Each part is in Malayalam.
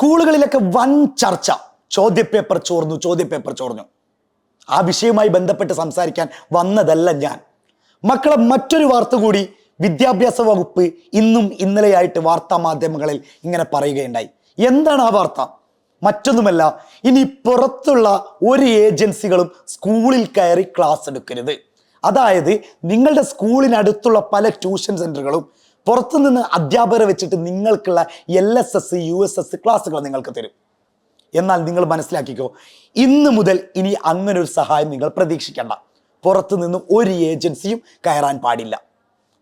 സ്കൂളുകളിലൊക്കെ വൻ ചർച്ച, ചോദ്യപേപ്പർ ചോർന്നു. ആ വിഷയവുമായി ബന്ധപ്പെട്ട് സംസാരിക്കാൻ വന്നതല്ല ഞാൻ. മക്കളെ, മറ്റൊരു വാർത്ത കൂടി വിദ്യാഭ്യാസ വകുപ്പ് ഇന്നും ഇന്നലെയായിട്ട് വാർത്താ മാധ്യമങ്ങളിൽ ഇങ്ങനെ പറയുകയുണ്ടായി. എന്താണ് ആ വാർത്ത? മറ്റൊന്നുമല്ല, ഇനി പുറത്തുള്ള ഒരു ഏജൻസികളും സ്കൂളിൽ കയറി ക്ലാസ് എടുക്കരുത്. അതായത് നിങ്ങളുടെ സ്കൂളിനടുത്തുള്ള പല ട്യൂഷൻ സെന്ററുകളും പുറത്തുനിന്ന് അധ്യാപകരെ വെച്ചിട്ട് നിങ്ങൾക്കുള്ള LSS USS ക്ലാസ്സുകൾ നിങ്ങൾക്ക് തരും. എന്നാൽ നിങ്ങൾ മനസ്സിലാക്കിക്കോ, ഇന്ന് മുതൽ ഇനി അങ്ങനെ ഒരു സഹായം നിങ്ങൾ പ്രതീക്ഷിക്കേണ്ട. പുറത്തു നിന്നും ഒരു ഏജൻസിയും കയറാൻ പാടില്ല.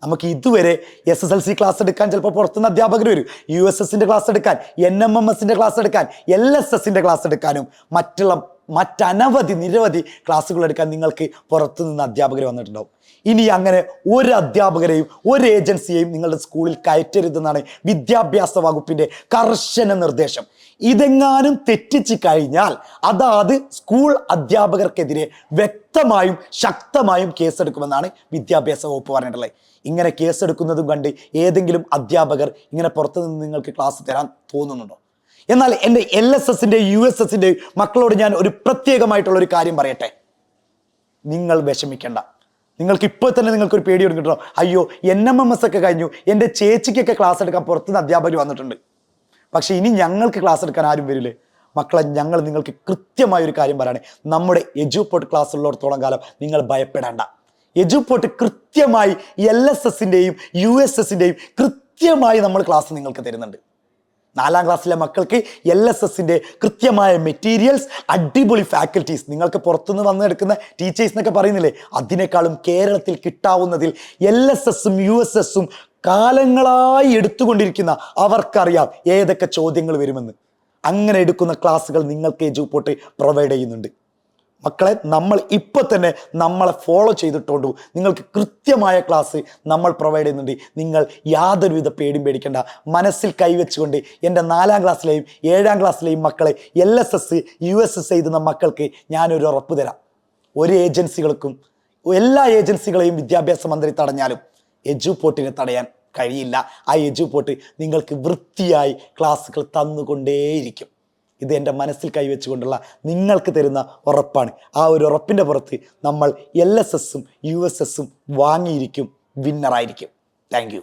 നമുക്ക് ഇതുവരെ SSLC ക്ലാസ് എടുക്കാൻ ചിലപ്പോൾ പുറത്തുനിന്ന് അധ്യാപകർ വരും. USSന്റെ ക്ലാസ് എടുക്കാൻ, NMMSന്റെ ക്ലാസ് എടുക്കാൻ, LSSന്റെ ക്ലാസ് എടുക്കാനും നിരവധി ക്ലാസ്സുകൾ എടുക്കാൻ നിങ്ങൾക്ക് പുറത്തുനിന്ന് അധ്യാപകർ വന്നിട്ടുണ്ടാവും. ഇനി അങ്ങനെ ഒരു അധ്യാപകരെയും ഒരു ഏജൻസിയെയും നിങ്ങളുടെ സ്കൂളിൽ കയറ്റരുതെന്നാണ് വിദ്യാഭ്യാസ വകുപ്പിന്റെ കർശന നിർദ്ദേശം. ഇതെങ്ങാനും തെറ്റിച്ച് കഴിഞ്ഞാൽ അതാത് സ്കൂൾ അധ്യാപകർക്കെതിരെ വ്യക്തമായും ശക്തമായും കേസെടുക്കുമെന്നാണ് വിദ്യാഭ്യാസ വകുപ്പ് പറഞ്ഞിട്ടുള്ളത്. ഇങ്ങനെ കേസെടുക്കുന്നതും കണ്ട് ഏതെങ്കിലും അധ്യാപകർ ഇങ്ങനെ പുറത്തുനിന്ന് നിങ്ങൾക്ക് ക്ലാസ് തരാൻ തോന്നുന്നുണ്ടോ? എന്നാൽ എൻ്റെ LSSന്റെ USSന്റെ മക്കളോട് ഞാൻ ഒരു പ്രത്യേകമായിട്ടുള്ളൊരു കാര്യം പറയട്ടെ. നിങ്ങൾ വിഷമിക്കേണ്ട. നിങ്ങൾക്ക് ഇപ്പോൾ തന്നെ നിങ്ങൾക്കൊരു പേടി കൊടുക്കട്ടോ, അയ്യോ NMMS ഒക്കെ കഴിഞ്ഞു, എൻ്റെ ചേച്ചിക്കൊക്കെ ക്ലാസ് എടുക്കാൻ പുറത്തുനിന്ന് അധ്യാപകർ വന്നിട്ടുണ്ട്, പക്ഷേ ഇനി ഞങ്ങൾക്ക് ക്ലാസ് എടുക്കാൻ ആരും വരില്ലേ? മക്കളെ, ഞങ്ങൾ നിങ്ങൾക്ക് കൃത്യമായൊരു കാര്യം പറയണേ. നമ്മുടെ എജുപോർട്ട് ക്ലാസ് ഉള്ളിടത്തോളം കാലം നിങ്ങൾ ഭയപ്പെടേണ്ട. എജുപോർട്ട് കൃത്യമായി LSSന്റെയും USSന്റെയും കൃത്യമായി നമ്മൾ ക്ലാസ് നിങ്ങൾക്ക് തരുന്നുണ്ട്. 4ാം ക്ലാസ്സിലെ മക്കൾക്ക് LSSന്റെ കൃത്യമായ മെറ്റീരിയൽസ്, അടിപൊളി ഫാക്കൽറ്റീസ്, നിങ്ങൾക്ക് പുറത്തുനിന്ന് വന്നെടുക്കുന്ന ടീച്ചേഴ്സ് എന്നൊക്കെ പറയുന്നില്ലേ, അതിനേക്കാളും കേരളത്തിൽ കിട്ടാവുന്നതിൽ LSSും USSും കാലങ്ങളായി എടുത്തുകൊണ്ടിരിക്കുന്ന അവർക്കറിയാം ഏതൊക്കെ ചോദ്യങ്ങൾ വരുമെന്ന്. അങ്ങനെ എടുക്കുന്ന ക്ലാസ്സുകൾ നിങ്ങൾക്ക് എജുപോർട്ട് പ്രൊവൈഡ് ചെയ്യുന്നുണ്ട്. മക്കളെ, നമ്മൾ ഇപ്പോൾ തന്നെ നമ്മളെ ഫോളോ ചെയ്തിട്ടുണ്ടോ, നിങ്ങൾക്ക് കൃത്യമായ ക്ലാസ് നമ്മൾ പ്രൊവൈഡ് ചെയ്യുന്നുണ്ട്. നിങ്ങൾ യാതൊരുവിധ പേടിയും പേടിക്കേണ്ട. മനസ്സിൽ കൈവച്ചുകൊണ്ട് എൻ്റെ 4ാം ക്ലാസ്സിലെയും 7ാം ക്ലാസ്സിലെയും മക്കളെ LSS USS എഴുതുന്ന മക്കൾക്ക് ഞാനൊരു ഉറപ്പ് തരാം. എല്ലാ ഏജൻസികളെയും വിദ്യാഭ്യാസ മന്ത്രി തടഞ്ഞാലും എജുപോർട്ടിനെ തടയാൻ കഴിയില്ല. ആ എജുപോർട്ട് നിങ്ങൾക്ക് വൃത്തിയായി ക്ലാസ്സുകൾ തന്നുകൊണ്ടേയിരിക്കും. ഇത് എൻ്റെ മനസ്സിൽ കൈവച്ചുകൊണ്ടുള്ള നിങ്ങൾക്ക് തരുന്ന ഉറപ്പാണ്. ആ ഒരു ഉറപ്പിൻ്റെ പുറത്ത് നമ്മൾ LSSും USSും വാങ്ങിയിരിക്കും, വിന്നറായിരിക്കും. Thank you.